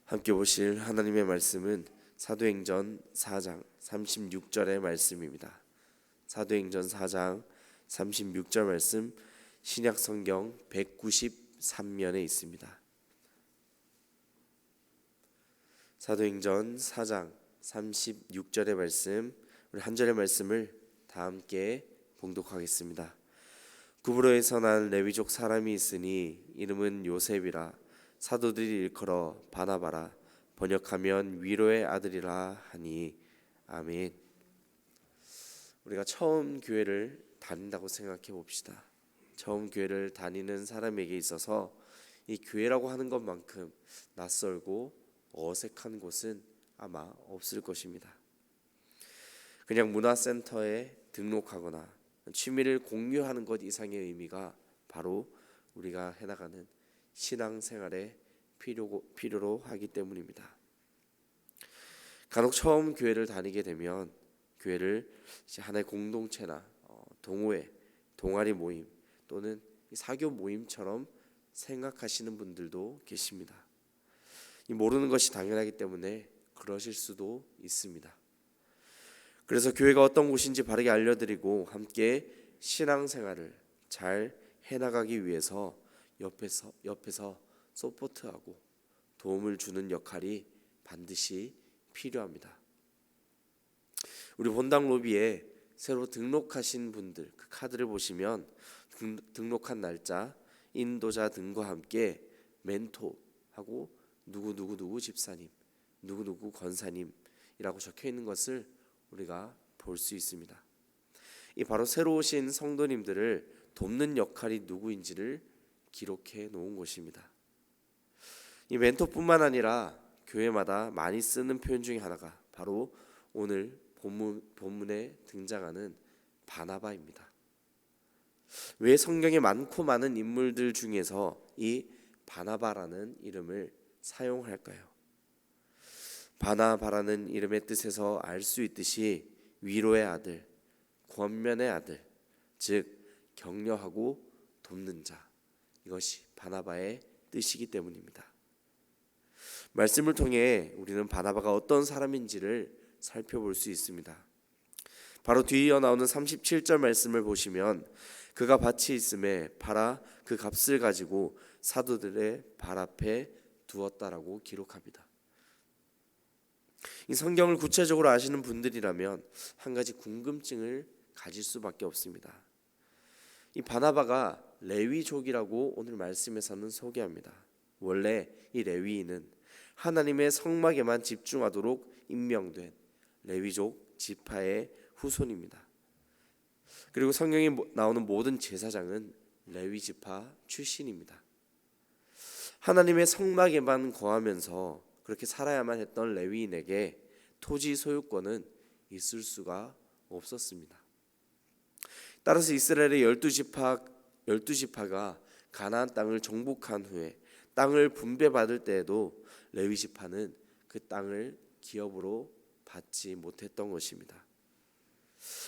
함께 보실 하나님의 말씀은 사도행전 4장 36절의 말씀입니다. 사도행전 4장 36절 말씀 신약성경 193면에 있습니다. 사도행전 4장 36절의 말씀, 우리 한 절의 말씀을 다 함께 봉독하겠습니다. 구브로에서 난 레위족 사람이 있으니 이름은 요셉이라. 사도들이 일컬어 바나바라. 번역하면 위로의 아들이라 하니. 아멘. 우리가 처음 교회를 다닌다고 생각해 봅시다. 처음 교회를 다니는 사람에게 있어서 이 교회라고 하는 것만큼 낯설고 어색한 곳은 아마 없을 것입니다. 그냥 문화센터에 등록하거나 취미를 공유하는 것 이상의 의미가 바로 우리가 해나가는 신앙생활의 필요로 하기 때문입니다. 간혹 처음 교회를 다니게 되면 교회를 하나의 공동체나 동호회, 동아리 모임 또는 사교 모임처럼 생각하시는 분들도 계십니다. 모르는 것이 당연하기 때문에 그러실 수도 있습니다. 그래서 교회가 어떤 곳인지 바르게 알려드리고 함께 신앙생활을 잘 해나가기 위해서 옆에서 서포트하고 도움을 주는 역할이 반드시 필요합니다. 우리 본당 로비에 새로 등록하신 분들 그 카드를 보시면 등록한 날짜, 인도자 등과 함께 멘토하고 누구누구 집사님, 누구누구 권사님이라고 적혀 있는 것을 우리가 볼 수 있습니다. 이 바로 새로 오신 성도님들을 돕는 역할이 누구인지를 기록해 놓은 것입니다. 이 멘토뿐만 아니라 교회마다 많이 쓰는 표현 중에 하나가 바로 오늘 본문에 등장하는 바나바입니다. 왜 성경에 많고 많은 인물들 중에서 이 바나바라는 이름을 사용할까요? 바나바라는 이름의 뜻에서 알 수 있듯이 위로의 아들, 권면의 아들, 즉 격려하고 돕는 자, 이것이 바나바의 뜻이기 때문입니다. 말씀을 통해 우리는 바나바가 어떤 사람인지를 살펴볼 수 있습니다. 바로 뒤이어 나오는 37절 말씀을 보시면 그가 밭이 있음에 팔아 그 값을 가지고 사도들의 발 앞에 두었다라고 기록합니다. 이 성경을 구체적으로 아시는 분들이라면 한 가지 궁금증을 가질 수밖에 없습니다. 이 바나바가 레위족이라고 오늘 말씀에서는 소개합니다. 원래 이 레위인은 하나님의 성막에만 집중하도록 임명된 레위족 지파의 후손입니다. 그리고 성경에 나오는 모든 제사장은 레위 지파 출신입니다. 하나님의 성막에만 거하면서 그렇게 살아야만 했던 레위인에게 토지 소유권은 있을 수가 없었습니다. 따라서 이스라엘의 12지파가 가나안 땅을 정복한 후에 땅을 분배받을 때에도 레위 지파는 그 땅을 기업으로 받지 못했던 것입니다.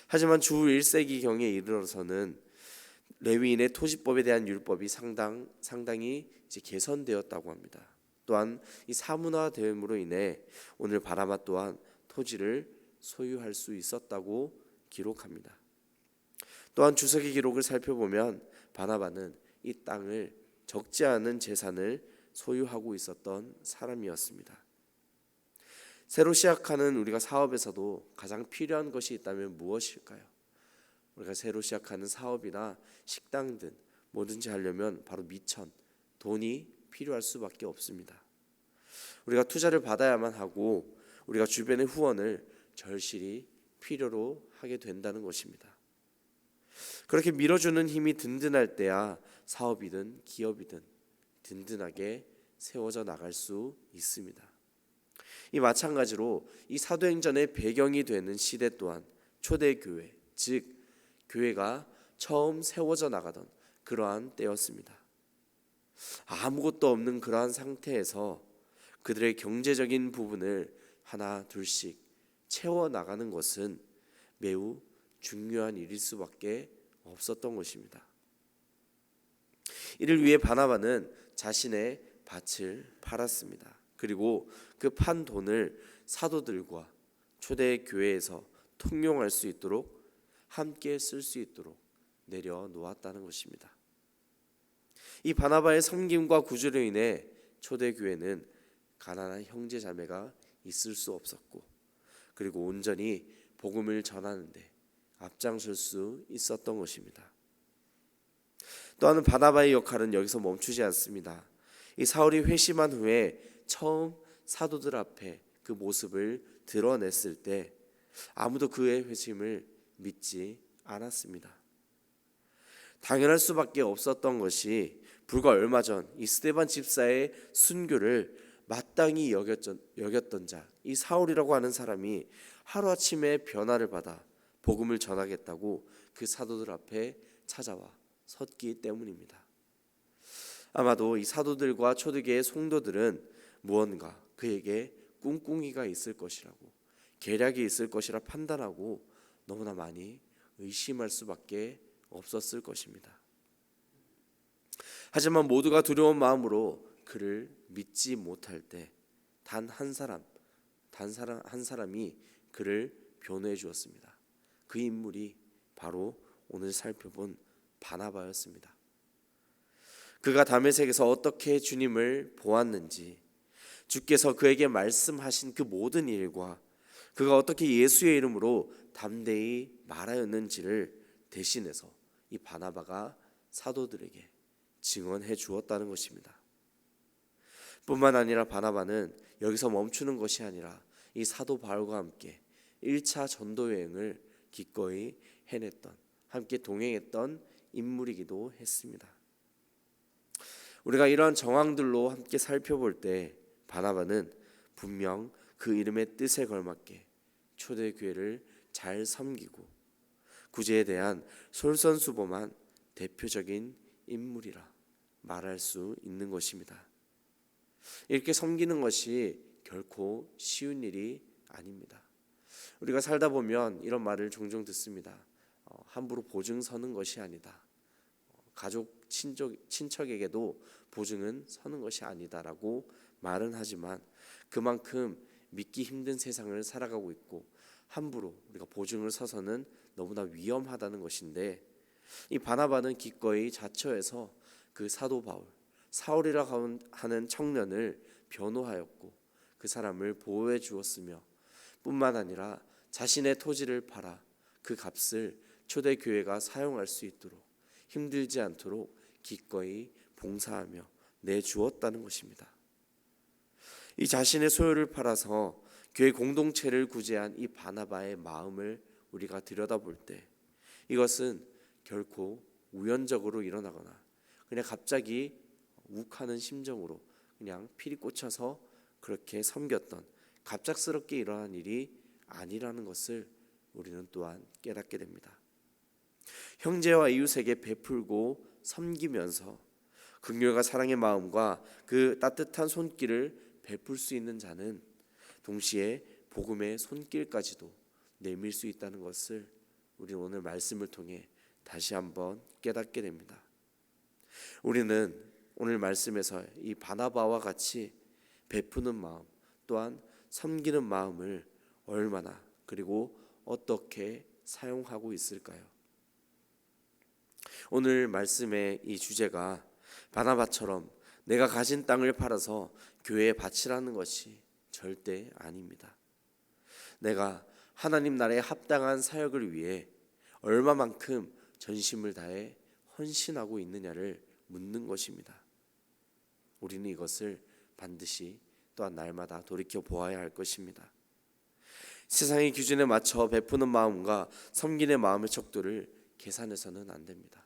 하지만 주 1세기경에 이르러서는 레위인의 토지법에 대한 율법이 상당히 개선되었다고 합니다. 또한 이 사문화됨으로 인해 오늘 바나바 또한 토지를 소유할 수 있었다고 기록합니다. 또한 주석의 기록을 살펴보면 바나바는 이 땅을 적지 않은 재산을 소유하고 있었던 사람이었습니다. 새로 시작하는 우리가 사업에서도 가장 필요한 것이 있다면 무엇일까요? 우리가 새로 시작하는 사업이나 식당 등 뭐든지 하려면 바로 미천, 돈이 필요할 수밖에 없습니다. 우리가 투자를 받아야만 하고 우리가 주변의 후원을 절실히 필요로 하게 된다는 것입니다. 그렇게 밀어주는 힘이 든든할 때야 사업이든 기업이든 든든하게 세워져 나갈 수 있습니다. 이 마찬가지로 이 사도행전의 배경이 되는 시대 또한 초대교회, 즉 교회가 처음 세워져 나가던 그러한 때였습니다. 아무것도 없는 그러한 상태에서 그들의 경제적인 부분을 하나 둘씩 채워나가는 것은 매우 중요한 일일 수밖에 없었던 것입니다. 이를 위해 바나바는 자신의 밭을 팔았습니다. 그리고 그 판 돈을 사도들과 초대 교회에서 통용할 수 있도록 함께 쓸 수 있도록 내려놓았다는 것입니다. 이 바나바의 섬김과 구주로 인해 초대 교회는 가난한 형제 자매가 있을 수 없었고, 그리고 온전히 복음을 전하는데 앞장설 수 있었던 것입니다. 또한 바나바의 역할은 여기서 멈추지 않습니다. 이 사울이 회심한 후에 처음 사도들 앞에 그 모습을 드러냈을 때 아무도 그의 회심을 믿지 않았습니다. 당연할 수밖에 없었던 것이 불과 얼마 전 이 스데반 집사의 순교를 마땅히 여겼던 자, 이 사울이라고 하는 사람이 하루아침에 변화를 받아 복음을 전하겠다고 그 사도들 앞에 찾아와 섰기 때문입니다. 아마도 이 사도들과 초대교회의 성도들은 무언가 그에게 꿍꿍이가 있을 것이라고, 계략이 있을 것이라 판단하고 너무나 많이 의심할 수밖에 없었을 것입니다. 하지만 모두가 두려운 마음으로 그를 믿지 못할 때 단 한 사람이 그를 변호해 주었습니다. 그 인물이 바로 오늘 살펴본 바나바였습니다. 그가 다메섹에서 어떻게 주님을 보았는지, 주께서 그에게 말씀하신 그 모든 일과 그가 어떻게 예수의 이름으로 담대히 말하였는지를 대신해서 이 바나바가 사도들에게 증언해 주었다는 것입니다. 뿐만 아니라 바나바는 여기서 멈추는 것이 아니라 이 사도 바울과 함께 1차 전도 여행을 기꺼이 해냈던, 함께 동행했던 인물이기도 했습니다. 우리가 이러한 정황들로 함께 살펴볼 때 바나바는 분명 그 이름의 뜻에 걸맞게 초대교회를 잘 섬기고 구제에 대한 솔선수범한 대표적인 인물이라 말할 수 있는 것입니다. 이렇게 섬기는 것이 결코 쉬운 일이 아닙니다. 우리가 살다 보면 이런 말을 종종 듣습니다. 함부로 보증 서는 것이 아니다. 가족, 친척에게도 보증은 서는 것이 아니다라고 말은 하지만 그만큼 믿기 힘든 세상을 살아가고 있고 함부로 우리가 보증을 서서는 너무나 위험하다는 것인데, 이 바나바는 기꺼이 자처해서 그 사도 바울, 사울이라고 하는 청년을 변호하였고 그 사람을 보호해 주었으며, 뿐만 아니라 자신의 토지를 팔아 그 값을 초대교회가 사용할 수 있도록 힘들지 않도록 기꺼이 봉사하며 내주었다는 것입니다. 이 자신의 소유를 팔아서 교회 공동체를 구제한 이 바나바의 마음을 우리가 들여다볼 때 이것은 결코 우연적으로 일어나거나 그냥 갑자기 욱하는 심정으로 그냥 피리 꽂혀서 그렇게 섬겼던 갑작스럽게 일어난 일이 아니라는 것을 우리는 또한 깨닫게 됩니다. 형제와 이웃에게 베풀고 섬기면서 긍휼과 사랑의 마음과 그 따뜻한 손길을 베풀 수 있는 자는 동시에 복음의 손길까지도 내밀 수 있다는 것을 우리는 오늘 말씀을 통해 다시 한번 깨닫게 됩니다. 우리는 오늘 말씀에서 이 바나바와 같이 베푸는 마음 또한 섬기는 마음을 얼마나 그리고 어떻게 사용하고 있을까요? 오늘 말씀의 이 주제가 바나바처럼 내가 가진 땅을 팔아서 교회에 바치라는 것이 절대 아닙니다. 내가 하나님 나라에 합당한 사역을 위해 얼마만큼 전심을 다해 헌신하고 있느냐를 묻는 것입니다. 우리는 이것을 반드시 또한 날마다 돌이켜 보아야 할 것입니다. 세상의 기준에 맞춰 베푸는 마음과 섬기는 마음의 척도를 계산해서는 안 됩니다.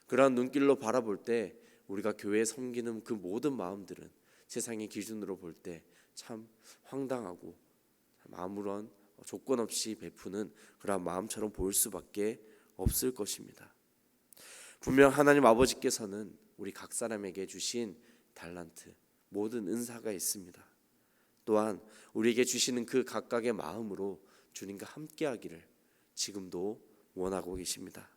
그러한 눈길로 바라볼 때 우리가 교회에 섬기는 그 모든 마음들은 세상의 기준으로 볼 때 참 황당하고 아무런 조건 없이 베푸는 그러한 마음처럼 보일 수밖에 없을 것입니다. 분명 하나님 아버지께서는 우리 각 사람에게 주신 달란트, 모든 은사가 있습니다. 또한 우리에게 주시는 그 각각의 마음으로 주님과 함께하기를 지금도 원하고 계십니다.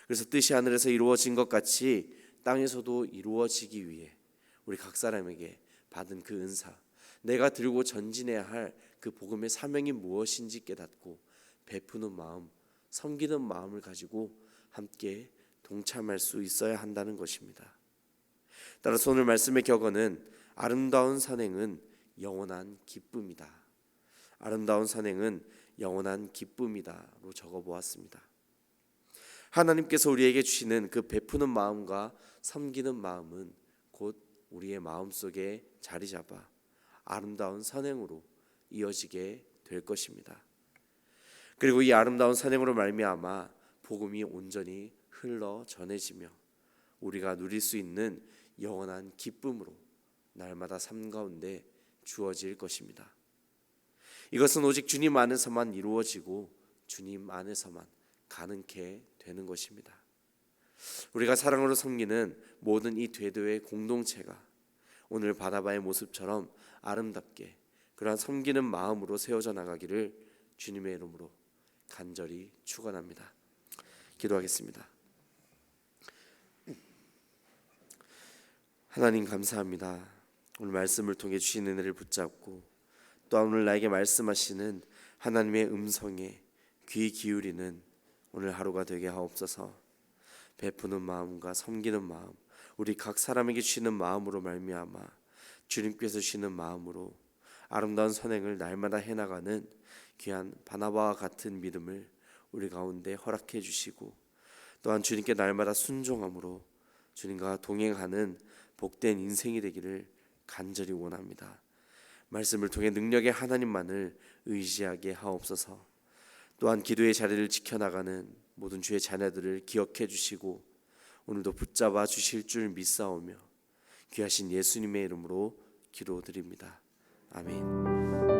그래서 뜻이 하늘에서 이루어진 것 같이 땅에서도 이루어지기 위해 우리 각 사람에게 받은 그 은사, 내가 들고 전진해야 할 그 복음의 사명이 무엇인지 깨닫고 베푸는 마음, 섬기는 마음을 가지고 함께 동참할 수 있어야 한다는 것입니다. 따라서 오늘 말씀의 격언은 아름다운 선행은 영원한 기쁨이다. 아름다운 선행은 영원한 기쁨이다로 적어보았습니다. 하나님께서 우리에게 주시는 그 베푸는 마음과 섬기는 마음은 곧 우리의 마음속에 자리 잡아 아름다운 선행으로 이어지게 될 것입니다. 그리고 이 아름다운 선행으로 말미암아 복음이 온전히 흘러 전해지며 우리가 누릴 수 있는 영원한 기쁨으로 날마다 삶 가운데 주어질 것입니다. 이것은 오직 주님 안에서만 이루어지고 주님 안에서만 가능케 되는 것입니다. 우리가 사랑으로 섬기는 모든 이 되도의 공동체가 오늘 바나바의 모습처럼 아름답게 그러한 섬기는 마음으로 세워져 나가기를 주님의 이름으로 간절히 축원합니다. 기도하겠습니다. 하나님 감사합니다. 오늘 말씀을 통해 주신 은혜를 붙잡고 또한 오늘 나에게 말씀하시는 하나님의 음성에 귀 기울이는 오늘 하루가 되게 하옵소서. 베푸는 마음과 섬기는 마음, 우리 각 사람에게 주시는 마음으로 말미암아 주님께서 주시는 마음으로 아름다운 선행을 날마다 해나가는 귀한 바나바와 같은 믿음을 우리 가운데 허락해 주시고 또한 주님께 날마다 순종함으로 주님과 동행하는 복된 인생이 되기를 간절히 원합니다. 말씀을 통해 능력의 하나님만을 의지하게 하옵소서. 또한 기도의 자리를 지켜나가는 모든 주의 자녀들을 기억해 주시고 오늘도 붙잡아 주실 줄 믿사오며 귀하신 예수님의 이름으로 기도드립니다. 아멘.